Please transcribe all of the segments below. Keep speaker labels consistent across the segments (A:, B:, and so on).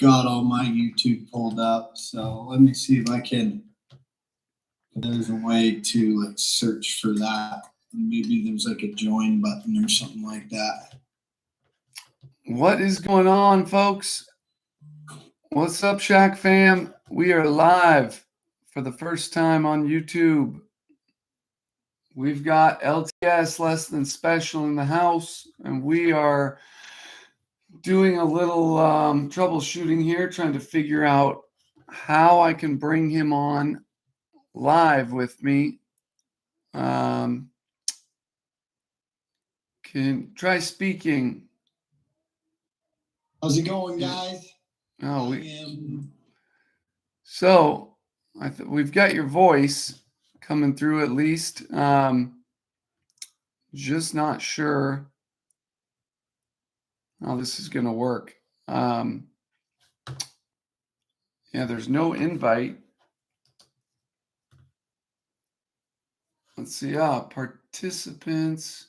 A: got all my YouTube pulled up, so let me see if I can. There's a way to like search for that. Maybe there's like a join button or something like that.
B: What is going on, folks? What's up, Shack fam? We are live for the first time on YouTube. We've got LTS Less Than Special in the house, and we are doing a little troubleshooting here, trying to figure out how I can bring him on live with me. Can try speaking.
A: How's it going, guys?
B: Oh, so we've got your voice coming through at least. Just not sure how this is going to work. Yeah, there's no invite. Let's see. Participants.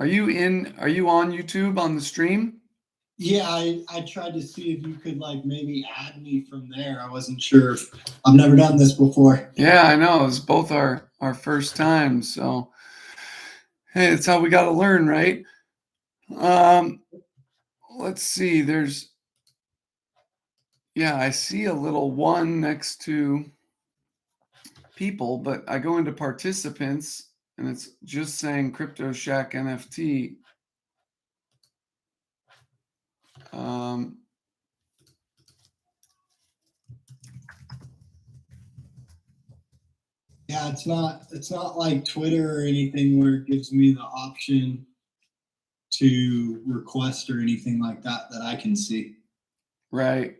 B: Are you on YouTube on the stream?
A: Yeah, I tried to see if you could like maybe add me from there. I wasn't sure. I've never done this before.
B: Yeah, I know. It's both our first time. So, hey, it's how we got to learn, right? Let's see. I see a little one next to people, but I go into participants and it's just saying Crypto Shack NFT.
A: Yeah, it's not like Twitter or anything where it gives me the option to request or anything like that I can see.
B: Right.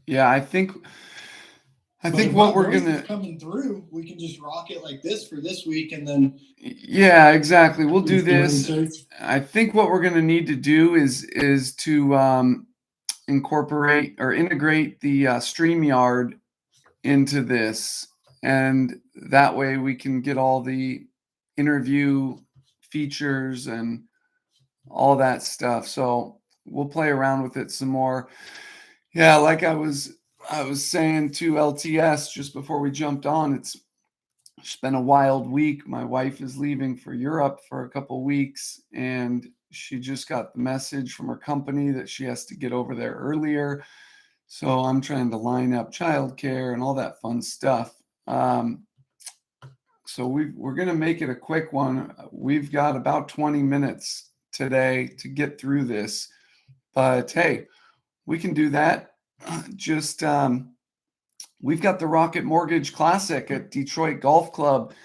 B: Yeah, I think what we're gonna
A: coming through, we can just rock it like this for this week, and then.
B: Yeah, exactly. We'll do this. I think what we're gonna need to do is to incorporate or integrate the StreamYard into this, and that way we can get all the interview features and all that stuff. So we'll play around with it some more. Yeah, like I was saying to LTS just before we jumped on, it's been a wild week. My wife is leaving for Europe for a couple weeks, and she just got the message from her company that she has to get over there earlier. So I'm trying to line up childcare and all that fun stuff. So we're going to make it a quick one. We've got about 20 minutes today to get through this, but hey, we can do that. Just we've got the Rocket Mortgage Classic at Detroit Golf Club,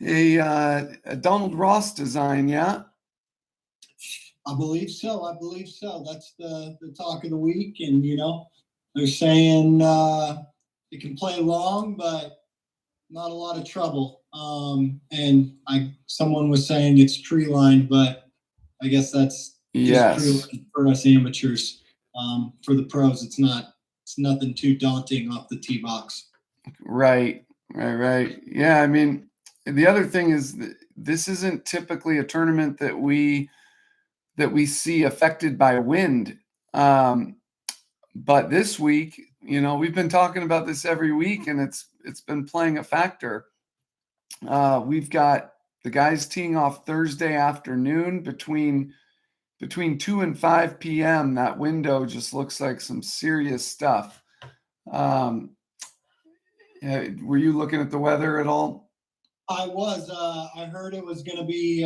B: a Donald Ross design, yeah.
A: I believe so. That's the talk of the week, and they're saying it can play long, but not a lot of trouble. And someone was saying it's tree line, but I guess that's just tree line for us amateurs. For the pros, it's nothing too daunting off the tee box.
B: Right. Yeah, I mean, the other thing is that this isn't typically a tournament that we see affected by wind. But this week, we've been talking about this every week, and it's been playing a factor. We've got the guys teeing off Thursday afternoon between 2 and 5 p.m. That window just looks like some serious stuff. Were you looking at the weather at all?
A: I was. I heard it was going to be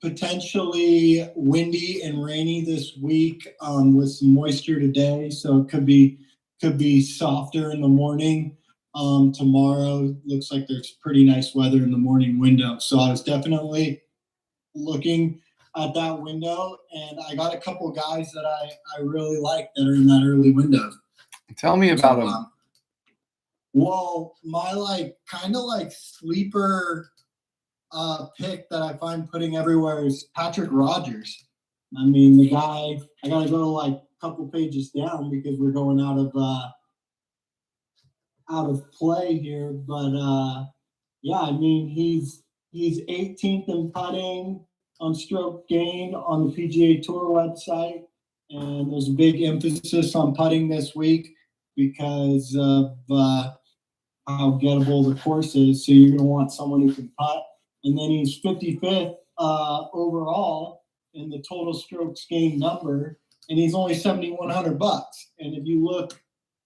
A: potentially windy and rainy this week with some moisture today, so it could be softer in the morning. Tomorrow looks like there's pretty nice weather in the morning window, so I was definitely looking at that window, and I got a couple of guys that I really like that are in that early window.
B: Tell me about them.
A: Well, my kind of sleeper pick that I find putting everywhere is Patrick Rogers. I mean, the guy, I gotta go a couple pages down because we're going out of play here, but yeah, I mean he's 18th in putting, on stroke gain on the PGA Tour website, and there's a big emphasis on putting this week because of how gettable the course is. So you're going to want someone who can putt. And then he's 55th overall in the total strokes gained number, and he's only $7,100. And if you look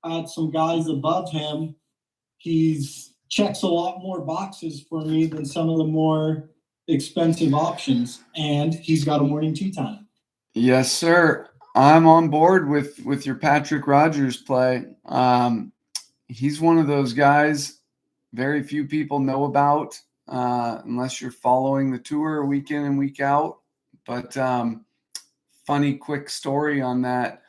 A: at some guys above him, he's checks a lot more boxes for me than some of the more expensive options, and he's got a morning tee time.
B: Yes, sir. I'm on board with your Patrick Rogers play. He's one of those guys very few people know about unless you're following the tour week in and week out. But funny quick story on that.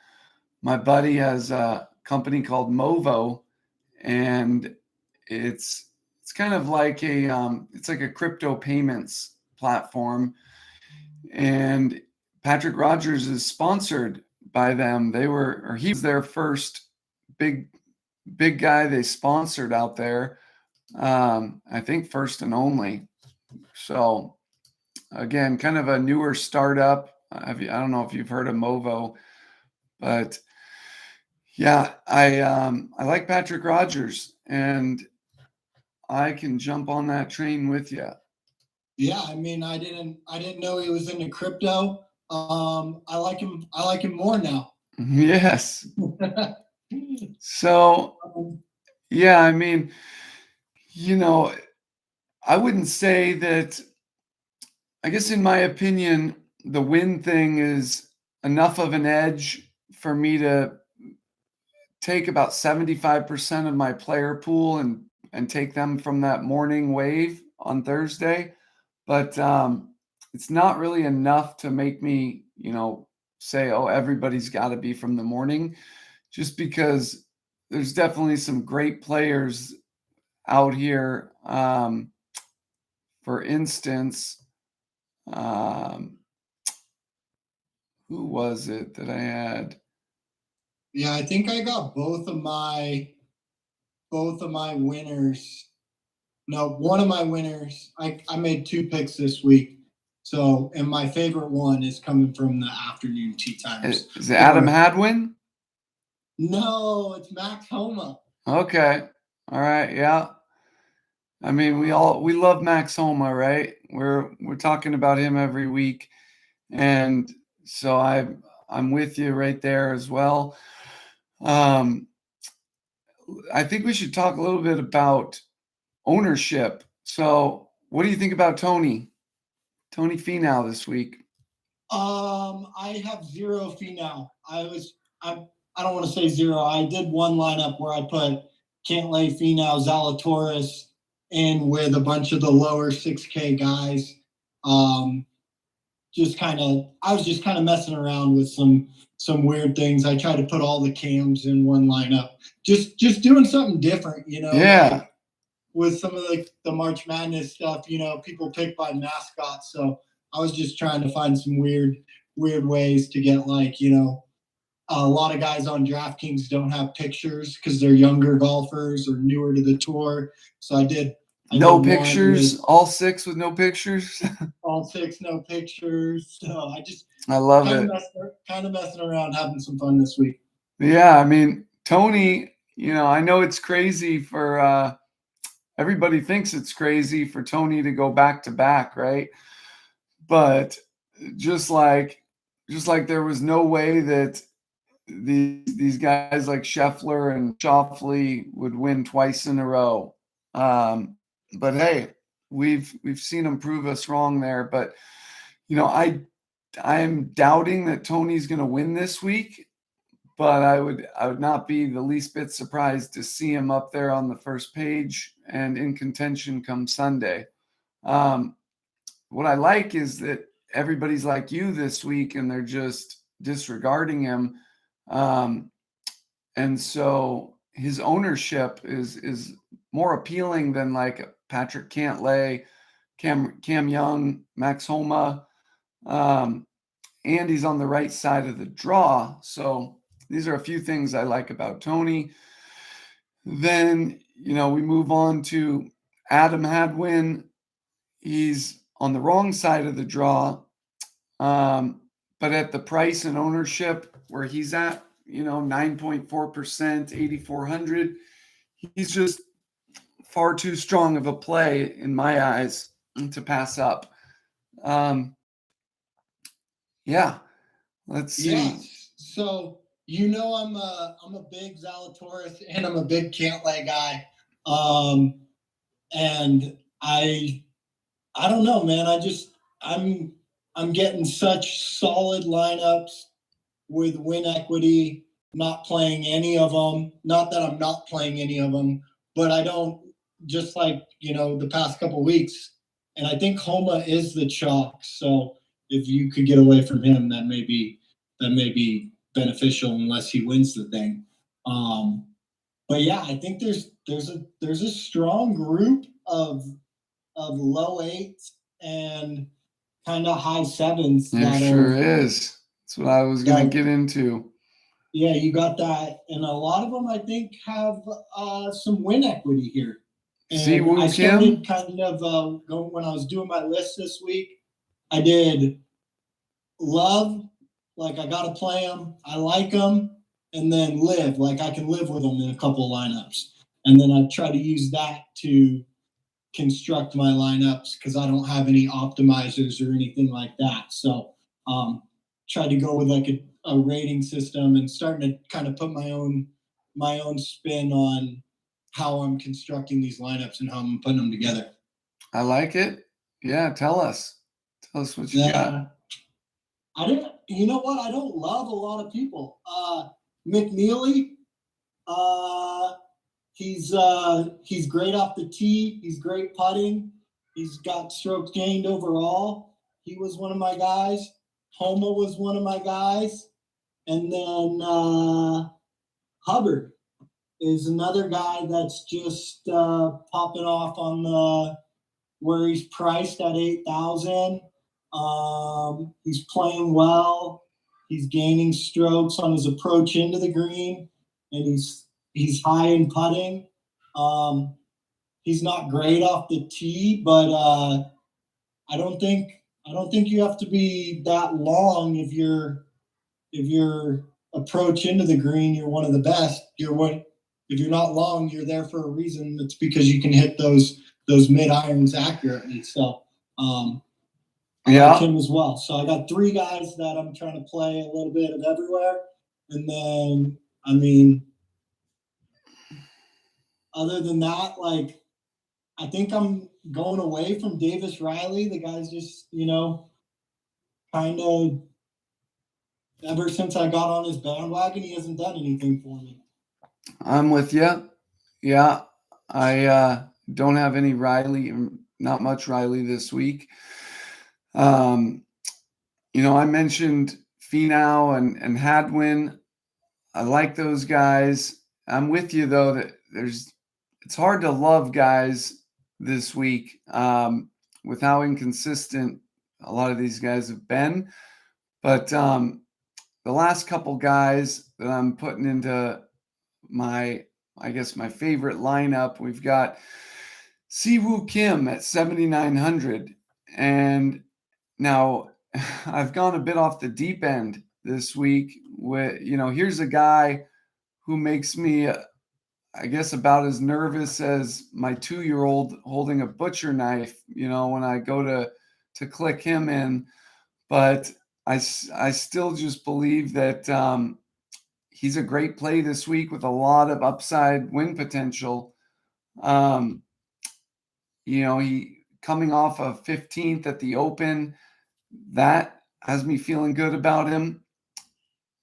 B: My buddy has a company called Movo, and it's kind of like it's like a crypto payments platform, and Patrick Rogers is sponsored by them. He was their first big guy they sponsored out there. I think first and only. So again, kind of a newer startup. I don't know if you've heard of Movo, but yeah, I like Patrick Rogers, and I can jump on that train with you.
A: Yeah, I mean, I didn't know he was into crypto. I like him more now.
B: Yes. So, yeah, I mean, I wouldn't say that. I guess in my opinion, the win thing is enough of an edge for me to take about 75% of my player pool and take them from that morning wave on Thursday. But it's not really enough to make me, say, oh, everybody's got to be from the morning, just because there's definitely some great players out here. For instance, who was it that I had?
A: Yeah, I think I got both of my winners. No, one of my winners. I made 2 picks this week. So, and my favorite one is coming from the afternoon tee times.
B: Is it Adam Hadwin?
A: No, it's Max Homa.
B: Okay. All right. Yeah. I mean, we love Max Homa, right? We're talking about him every week, and so I'm with you right there as well. I think we should talk a little bit about ownership. So, what do you think about Tony Finau this week?
A: I have 0 Finau. I don't want to say 0. I did one lineup where I put Cantlay, Finau, Zalatoris in with a bunch of the lower 6K guys. I was just kind of messing around with some weird things. I tried to put all the cams in one lineup. Just doing something different,
B: Yeah.
A: Like with some of the March Madness stuff, people pick by mascots. So I was just trying to find some weird ways to get a lot of guys on DraftKings don't have pictures because they're younger golfers or newer to the tour. So I did
B: no pictures, all 6 with no pictures.
A: All 6, no pictures. So
B: I love it.
A: Kind of messing around, having some fun this week.
B: Yeah, I mean, Tony, I know it's crazy for everybody thinks it's crazy for Tony to go back to back, right? But just like there was no way that these guys like Scheffler and Schauffele would win twice in a row. But hey, we've seen them prove us wrong there. But I'm doubting that Tony's going to win this week. But I would not be the least bit surprised to see him up there on the first page and in contention come Sunday. What I like is that everybody's like you this week and they're just disregarding him. And so his ownership is more appealing than like Patrick Cantlay, Cam Young, Max Homa, and he's on the right side of the draw. So these are a few things I like about Tony. Then, we move on to Adam Hadwin. He's on the wrong side of the draw. But at the price and ownership where he's at, 9.4%, 8,400, he's just far too strong of a play in my eyes to pass up. Yeah, let's see.
A: Yeah. So I'm a big Zalatoris and I'm a big Cantlay guy. And I don't know, man. I'm getting such solid lineups with win equity, not playing any of them. Not that I'm not playing any of them, but I don't, just like, the past couple weeks. And I think Homa is the chalk. So if you could get away from him, that may be beneficial unless he wins the thing. But yeah, I think there's a strong group of low eights and kind of high sevens.
B: There sure is. That's what I was going to get into.
A: Yeah, you got that. And a lot of them, I think, have some win equity here. And I started kind of going, when I was doing my list this week, I did love, like I got to play them. I like them. And then live, like I can live with them in a couple lineups. And then I try to use that to construct my lineups because I don't have any optimizers or anything like that. So try to go with like a rating system and starting to kind of put my own spin on how I'm constructing these lineups and how I'm putting them together.
B: I like it. Yeah, tell us what you got.
A: You know what? I don't love a lot of people. McNeely, he's great off the tee. He's great putting. He's got strokes gained overall. He was one of my guys. Homa was one of my guys. And then Hubbard is another guy that's just popping off on where he's priced at 8,000. He's playing well. He's gaining strokes on his approach into the green, and he's high in putting. He's not great off the tee, but I don't think you have to be that long if your approach into the green, you're one of the best. If you're not long, you're there for a reason. It's because you can hit those mid irons accurately. So I like him as well. So I got three guys that I'm trying to play a little bit of everywhere. And then, I mean, other than that, like, I think I'm going away from Davis Riley. The guy's just, kind of, ever since I got on his bandwagon, he hasn't done anything for me.
B: I'm with you. Yeah, I don't have any Riley, not much Riley this week. I mentioned Finau and Hadwin. I like those guys. I'm with you though that it's hard to love guys this week with how inconsistent a lot of these guys have been. But the last couple guys that I'm putting into my favorite lineup, we've got Siwoo Kim at 7,900. And now I've gone a bit off the deep end this week. Here's a guy who makes me, I guess, about as nervous as my 2-year-old holding a butcher knife, when I go to click him in. But I still just believe that he's a great play this week with a lot of upside win potential. He coming off of 15th at the Open, that has me feeling good about him.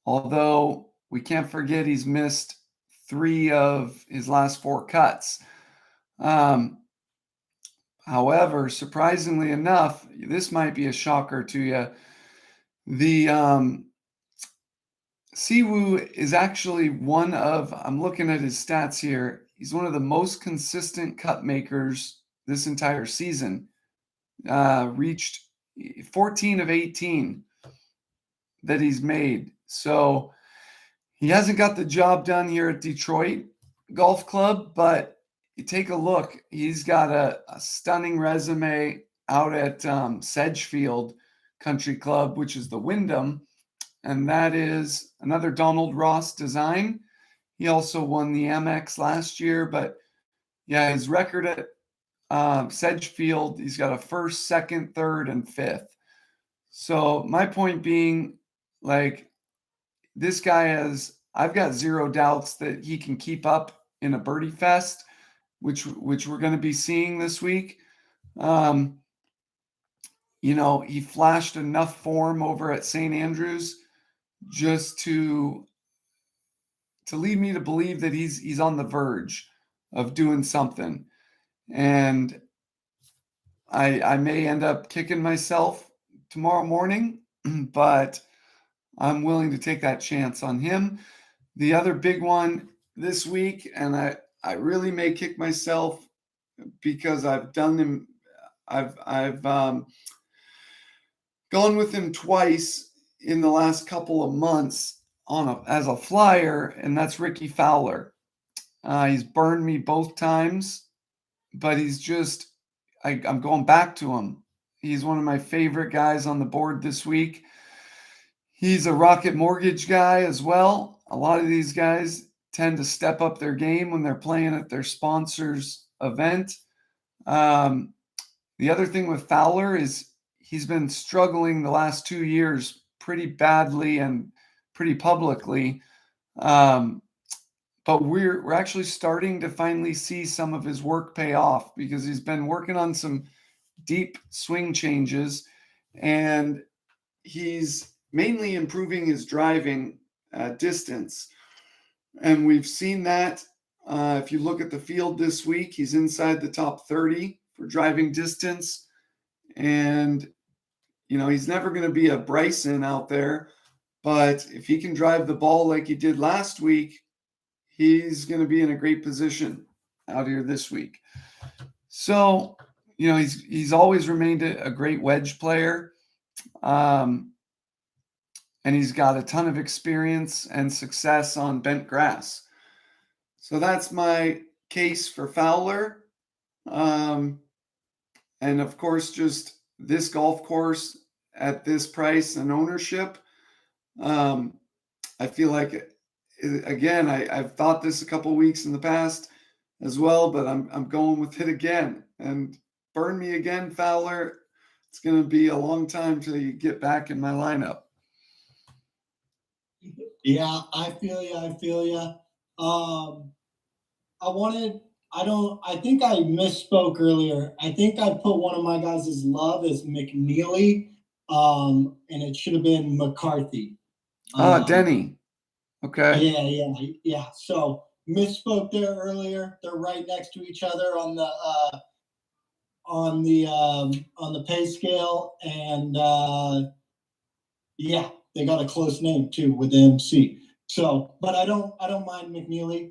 B: Although we can't forget he's missed 3 of his last 4 cuts. However, surprisingly enough, this might be a shocker to you. The Siwoo is actually I'm looking at his stats here. He's one of the most consistent cut makers this entire season. Reached 14 of 18 that he's made. So he hasn't got the job done here at Detroit Golf Club, but you take a look. He's got a stunning resume out at Sedgefield country club, which is the Wyndham, and that is another Donald Ross design. He also won the Amex last year, but yeah, his record at Sedgefield, he's got a first, second, third, and fifth. So my point being, like, this guy I've got zero doubts that he can keep up in a birdie fest, which we're going to be seeing this week. He flashed enough form over at St. Andrews just to lead me to believe that he's on the verge of doing something. And I may end up kicking myself tomorrow morning, but I'm willing to take that chance on him. The other big one this week, and I really may kick myself because I've done him. I've gone with him twice in the last couple of months as a flyer, and that's Rickie Fowler. He's burned me both times, but he's just I'm going back to him. He's one of my favorite guys on the board this week. He's a Rocket Mortgage guy as well. A lot of these guys tend to step up their game when they're playing at their sponsor's event. The other thing with Fowler is he's been struggling the last 2 years pretty badly and pretty publicly. But we're actually starting to finally see some of his work pay off because he's been working on some deep swing changes, and he's mainly improving his driving distance. And we've seen that. If you look at the field this week, he's inside the top 30 for driving distance. And, he's never going to be a Bryson out there. But if he can drive the ball like he did last week, he's going to be in a great position out here this week. So, he's always remained a great wedge player. And he's got a ton of experience and success on bent grass. So that's my case for Fowler. And of course, just this golf course at this price and ownership, I feel like, again, I've thought this a couple weeks in the past as well, but I'm going with it again. And burn me again, Fowler. It's going to be a long time till you get back in my lineup.
A: Yeah, I feel you. I think I misspoke earlier. I think I put one of my guys' as love as McNeely, and it should have been McCarthy.
B: Denny. Okay.
A: Yeah. So misspoke there earlier. They're right next to each other on the pay scale, and they got a close name too with MC. So, but I don't mind McNeely.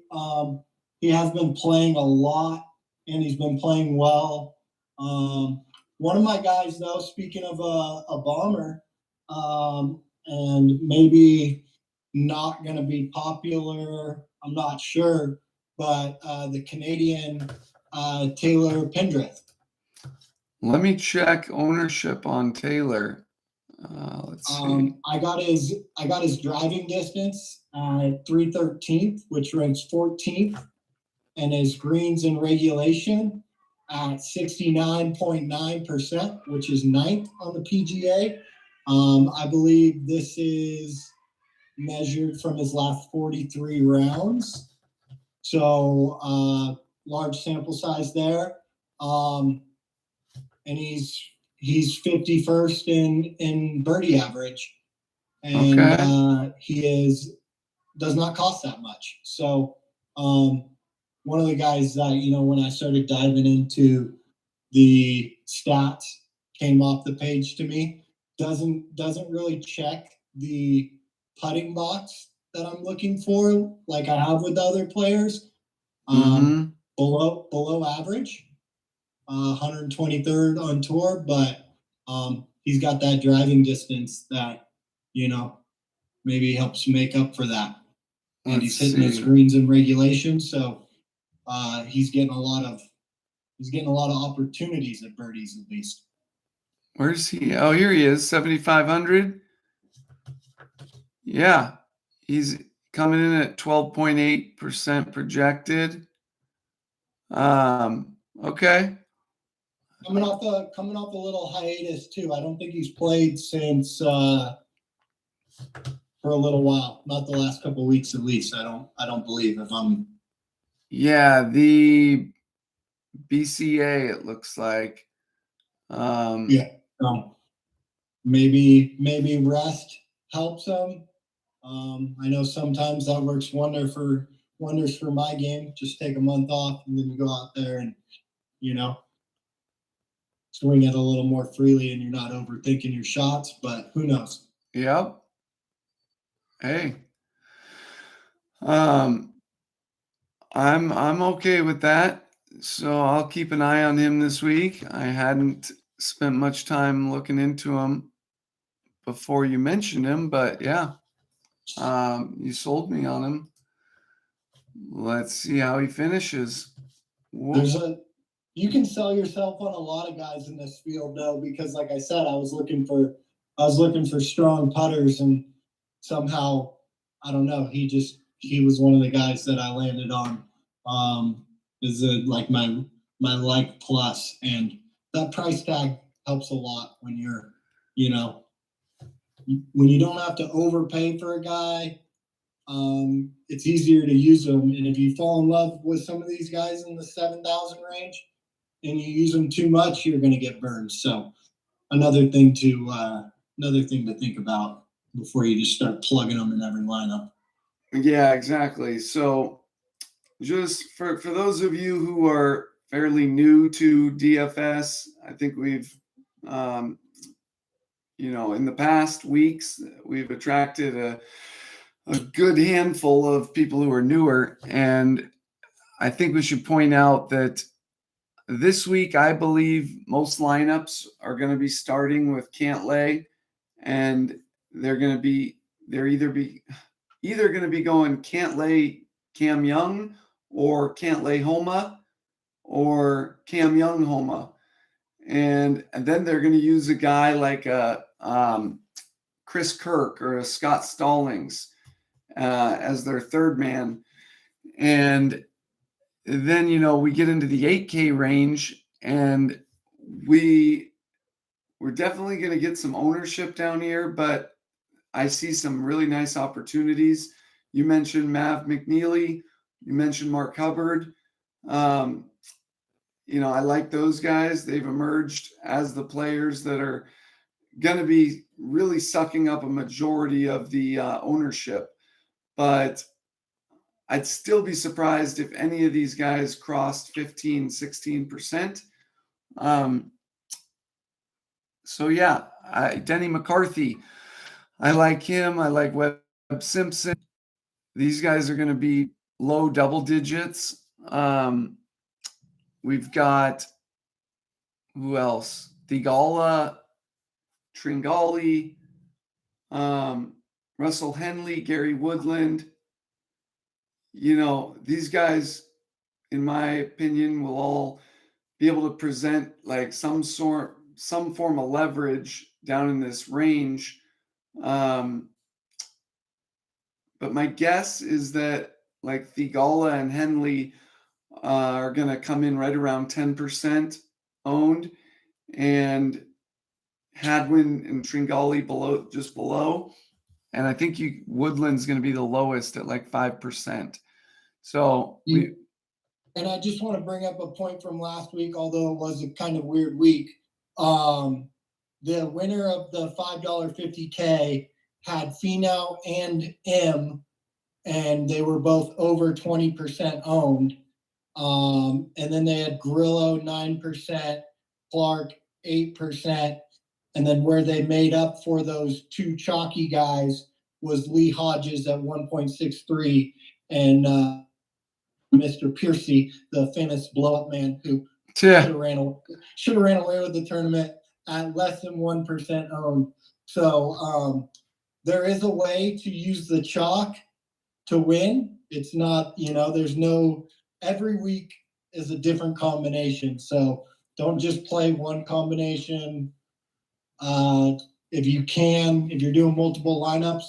A: He has been playing a lot, and he's been playing well. One of my guys, though, speaking of a bomber, and maybe not going to be popular, I'm not sure, but the Canadian Taylor Pendrith.
B: Let me check ownership on Taylor. Let's see.
A: I got his driving distance at 313th, which ranks 14th, and his greens in regulation at 69.9%, which is 9th on the PGA. I believe this is measured from his last 43 rounds. So large sample size there. And he's 51st in birdie average. And he does not cost that much. So one of the guys that, when I started diving into the stats, came off the page to me, doesn't really check the putting box that I'm looking for, like I have with other players. Below average, 123rd on tour, but he's got that driving distance that, maybe helps make up for that. And he's hitting his greens in regulation, so he's getting a lot of opportunities at birdies, at least.
B: Where's he? Oh, here he is, 7,500. Yeah, he's coming in at 12.8% projected. Okay.
A: Coming off a little hiatus too. I don't think he's played since for a little while. Not the last couple of weeks, at least. I don't believe if I'm.
B: Yeah, the BCA, it looks like.
A: Yeah. Maybe rest helps him. I know sometimes that works wonders for my game. Just take a month off and then you go out there and swing it a little more freely, and you're not overthinking your shots. But who knows?
B: Yep. Hey. I'm okay with that. So I'll keep an eye on him this week. I hadn't spent much time looking into him before you mentioned him, but yeah, you sold me on him. Let's see how he finishes.
A: You can sell yourself on a lot of guys in this field though, because like I said, I was looking for strong putters, and somehow I don't know, he was one of the guys that I landed on. Is like my like plus, and that price tag helps a lot when you're when you don't have to overpay for a guy. It's easier to use them, and if you fall in love with some of these guys in the 7,000 range and you use them too much, you're going to get burned. So another thing to think about before you just start plugging them in every lineup.
B: Yeah, exactly. So just for those of you who are fairly new to DFS, I think we've in the past weeks, we've attracted a good handful of people who are newer. And I think we should point out that this week, I believe most lineups are going to be starting with Cantlay, and they're either going to be going Cantlay Cam Young, or Cantlay Homa, or Cam Young Homa. And then they're going to use a guy like a Chris Kirk or a Scott Stallings as their third man. And then, we get into the 8K range, and we're definitely going to get some ownership down here, but I see some really nice opportunities. You mentioned Mav McNeely. You mentioned Mark Hubbard. I like those guys. They've emerged as the players that are going to be really sucking up a majority of the ownership. But I'd still be surprised if any of these guys crossed 15, 16%. So yeah, Denny McCarthy, I like him. I like Webb Simpson. These guys are going to be low double digits. We've got, who else? Thigala, Tringali, Russell Henley, Gary Woodland. These guys, in my opinion, will all be able to present like some form of leverage down in this range. But my guess is that like Thigala and Henley are going to come in right around 10% owned, and Hadwin and Tringali just below. And I think Woodland's going to be the lowest at like 5%. So
A: and I just want to bring up a point from last week, although it was a kind of weird week. The winner of the $5.50K had Finau and M, and they were both over 20% owned. And then they had Grillo 9%, Clark 8%. And then where they made up for those two chalky guys was Lee Hodges at 1.63 and Mr. Piercy, the famous blow-up man who should have ran away with the tournament at less than 1% owned. So there is a way to use the chalk to win. It's not, there's no, every week is a different combination. So don't just play one combination If you can, if you're doing multiple lineups,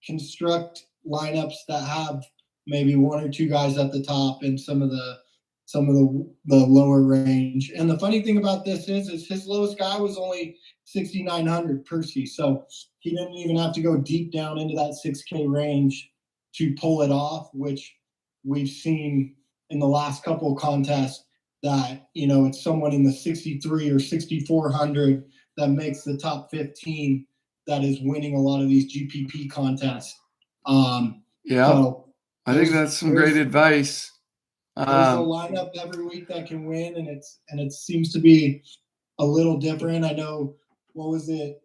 A: construct lineups that have maybe one or two guys at the top and some of the lower range. And the funny thing about this is his lowest guy was only 6,900 Percy, so he didn't even have to go deep down into that 6K range to pull it off, which we've seen in the last couple of contests that, you know, it's someone in the 63 or 6,400 that makes the top 15 that is winning a lot of these GPP contests.
B: Yeah, so I think that's some great advice.
A: There's a lineup every week that can win, and it seems to be a little different. I know, what was it,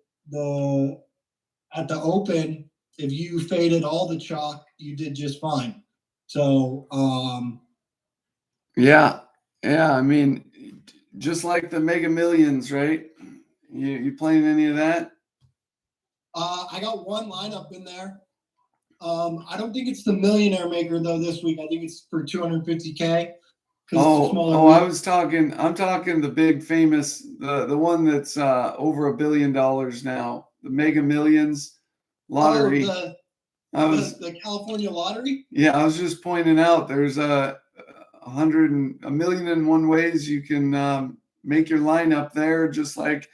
A: at the Open, if you faded all the chalk, you did just fine. So
B: yeah, I mean, just like the Mega Millions, right? You playing any of that?
A: I got one lineup in there. I don't think it's the Millionaire Maker though this week. I think it's for 250K.
B: I'm talking the big famous, the one that's over $1 billion now, the Mega Millions lottery.
A: The California lottery?
B: Yeah, I was just pointing out there's a million and one ways you can make your lineup there, just like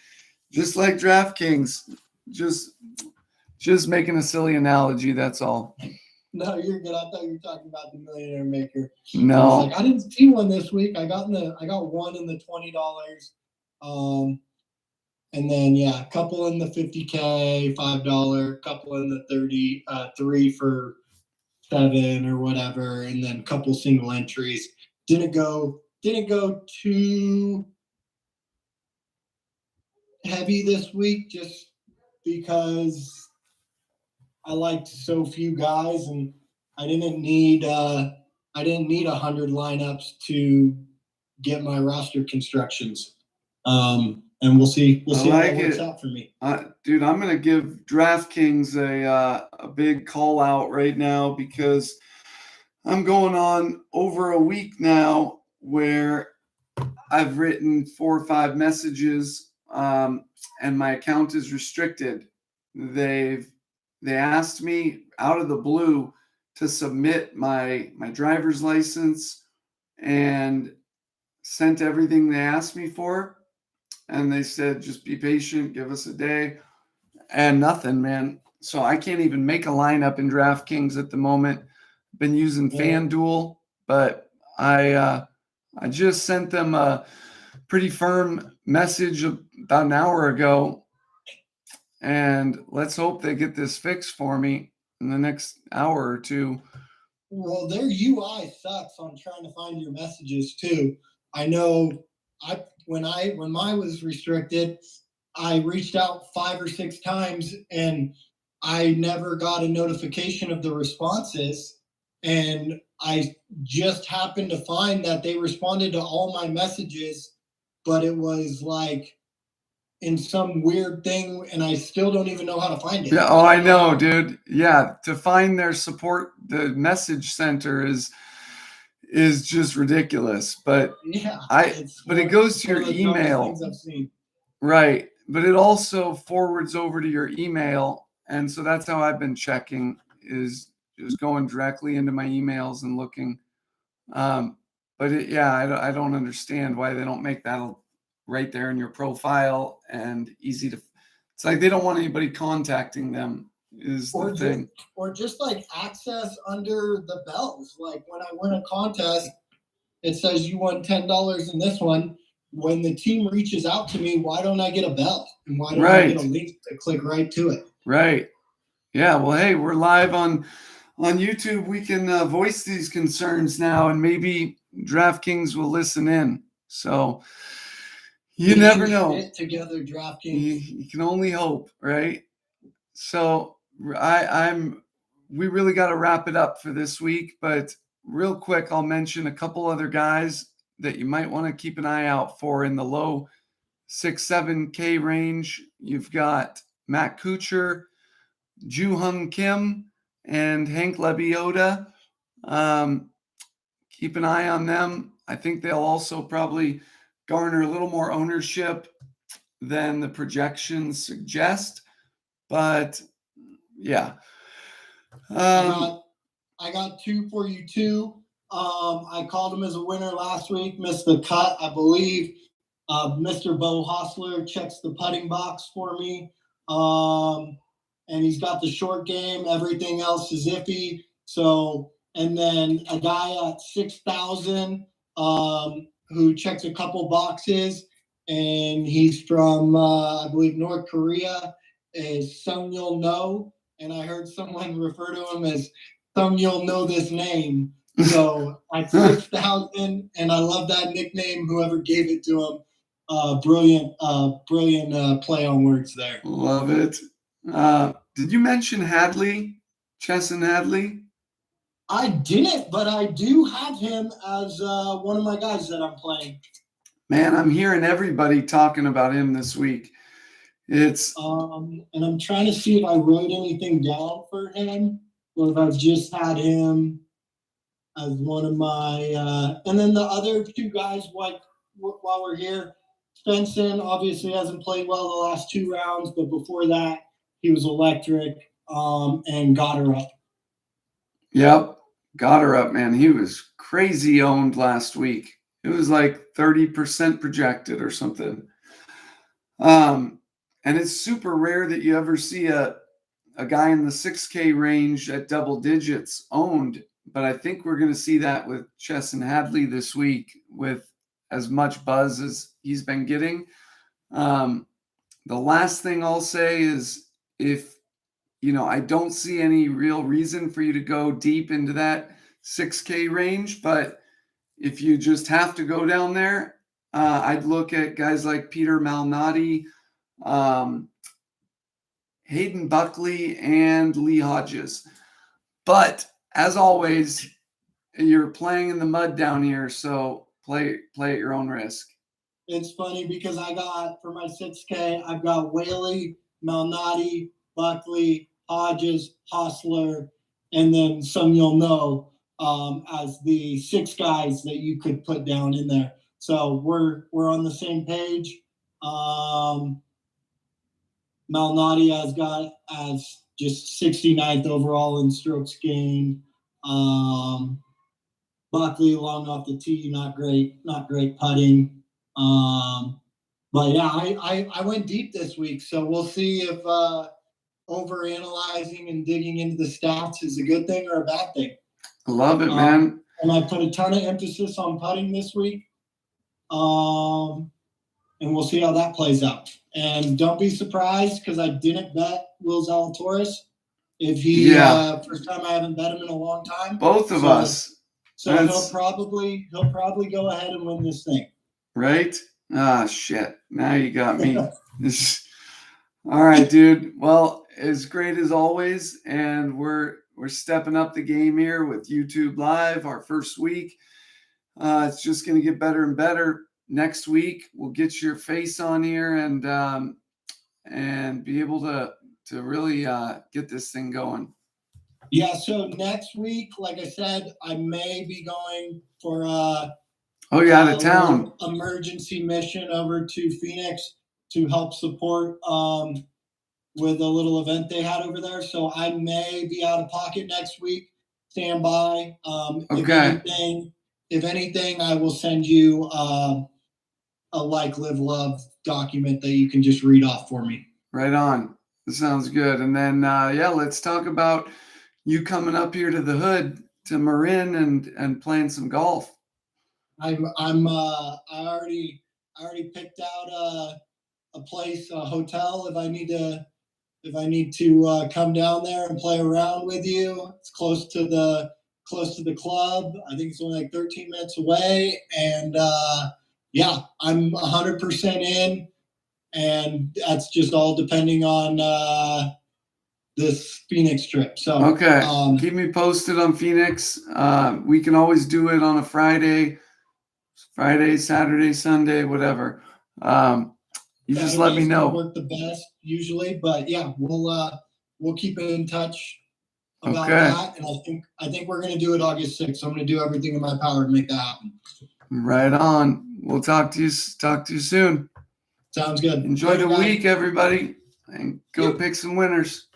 B: DraftKings. Just making a silly analogy, that's all.
A: No, you're good. I thought you were talking about the Millionaire Maker.
B: No,
A: I didn't see one this week. I got one in the $20. And then a couple in the $50K, $5, couple in the 3 for 7 or whatever, and then a couple single entries. Didn't go too heavy this week, just because I liked so few guys, and I didn't need 100 lineups to get my roster constructions. And we'll see how that works out for me.
B: Dude, I'm gonna give DraftKings a big call out right now, because I'm going on over a week now where I've written 4 or 5 messages, and my account is restricted. They asked me out of the blue to submit my driver's license and sent everything they asked me for. And they said, just be patient, give us a day, and nothing, man. So I can't even make a lineup in DraftKings at the moment. Been using FanDuel, but I just sent them a pretty firm message about an hour ago, and let's hope they get this fixed for me in the next hour or two.
A: Well, their UI sucks on trying to find your messages too. I know when mine was restricted, I reached out 5 or 6 times and I never got a notification of the responses. And I just happened to find that they responded to all my messages, but it was like in some weird thing, and I still don't even know how to find it.
B: Yeah, oh, I know, dude. Yeah, to find their support, the message center is just ridiculous. But it goes to your email, right? But it also forwards over to your email, and so that's how I've been checking, is just going directly into my emails and looking. But I don't understand why they don't make that right there in your profile and easy to. It's like they don't want anybody contacting them.
A: Or just like access under the bells. Like when I win a contest, it says you won $10 in this one. When the team reaches out to me, why don't I get a bell? And why don't I get a link to click right to it?
B: Right. Yeah. Well, hey, we're live on YouTube. We can voice these concerns now, and maybe DraftKings will listen in. So you never know.
A: Fit together, DraftKings.
B: You can only hope, right? So we really got to wrap it up for this week, but real quick, I'll mention a couple other guys that you might want to keep an eye out for in the low 6-7K range. You've got Matt Kuchar, Joo-Hung Kim, and Hank Lebioda. Keep an eye on them. I think they'll also probably garner a little more ownership than the projections suggest. But yeah.
A: I got two for you too. I called him as a winner last week, missed the cut. I believe Mr. Bo Hostler checks the putting box for me. And he's got the short game. Everything else is iffy. So, and then a guy at 6,000 who checks a couple boxes, and he's from, I believe, North Korea, is Sung-Yul No. And I heard someone refer to him as Sung-Yul Know this name. So at 6,000, and I love that nickname, whoever gave it to him. Brilliant play on words there.
B: Love it. Did you mention Hadley, Chesson Hadley?
A: I didn't, but I do have him as one of my guys that I'm playing.
B: Man, I'm hearing everybody talking about him this week. It's
A: and I'm trying to see if I wrote anything down for him, or if I've just had him as one of my. And then the other two guys, while we're here, Svensson obviously hasn't played well the last 2 rounds, but before that, he was electric. And got her up.
B: Yep, got her up, man. He was crazy owned last week. It was like 30% projected or something. And it's super rare that you ever see a guy in the 6K range at double digits owned. But I think we're going to see that with Chesson Hadley this week with as much buzz as he's been getting. The last thing I'll say is if, I don't see any real reason for you to go deep into that 6K range, but if you just have to go down there, I'd look at guys like Peter Malnati, Hayden Buckley, and Lee Hodges. But as always, you're playing in the mud down here, so play at your own risk.
A: It's funny because I got, for my 6K, I've got Whaley, Malnati, Buckley, Hodges, Hostler, and then some you'll know as the 6 guys that you could put down in there. So we're on the same page. Malnati has got as just 69th overall in strokes gained. Buckley long off the tee, not great putting. But yeah, I went deep this week, so we'll see if over analyzing and digging into the stats is a good thing or a bad thing.
B: I love it, man.
A: And I put a ton of emphasis on putting this week. And we'll see how that plays out. And don't be surprised because I didn't bet Will Zalatoris. If he first time I haven't bet him in a long time.
B: Both of us.
A: So he'll probably go ahead and win this thing.
B: Right? Ah, shit. Now you got me. All right, dude. Well, as great as always, and we're stepping up the game here with YouTube Live, our first week. It's just going to get better and better. Next week, we'll get your face on here and be able to really get this thing going.
A: Yeah, so next week, like I said, I may be going for
B: out of town
A: emergency mission over to Phoenix to help support with a little event they had over there. So I may be out of pocket next week. Stand by.
B: Okay.
A: If anything, I will send you a Like, Live, Love document that you can just read off for me.
B: Right on. That sounds good. And then, let's talk about you coming up here to the Hood, to Marin, and playing some golf.
A: I already picked out a place, a hotel. If I need to come down there and play around with you, it's close to the club. I think it's only like 13 minutes away, and I'm 100% in, and that's just all depending on this Phoenix trip. So
B: okay, keep me posted on Phoenix. We can always do it on a Friday, Saturday, Sunday, whatever. You just let me know.
A: Work the best usually, but yeah, we'll keep in touch about that. And I think we're gonna do it August 6th. So I'm gonna do everything in my power to make that happen.
B: Right on. We'll talk to you soon.
A: Sounds good.
B: Enjoy the
A: Later, guys.
B: week, everybody, and go pick some winners.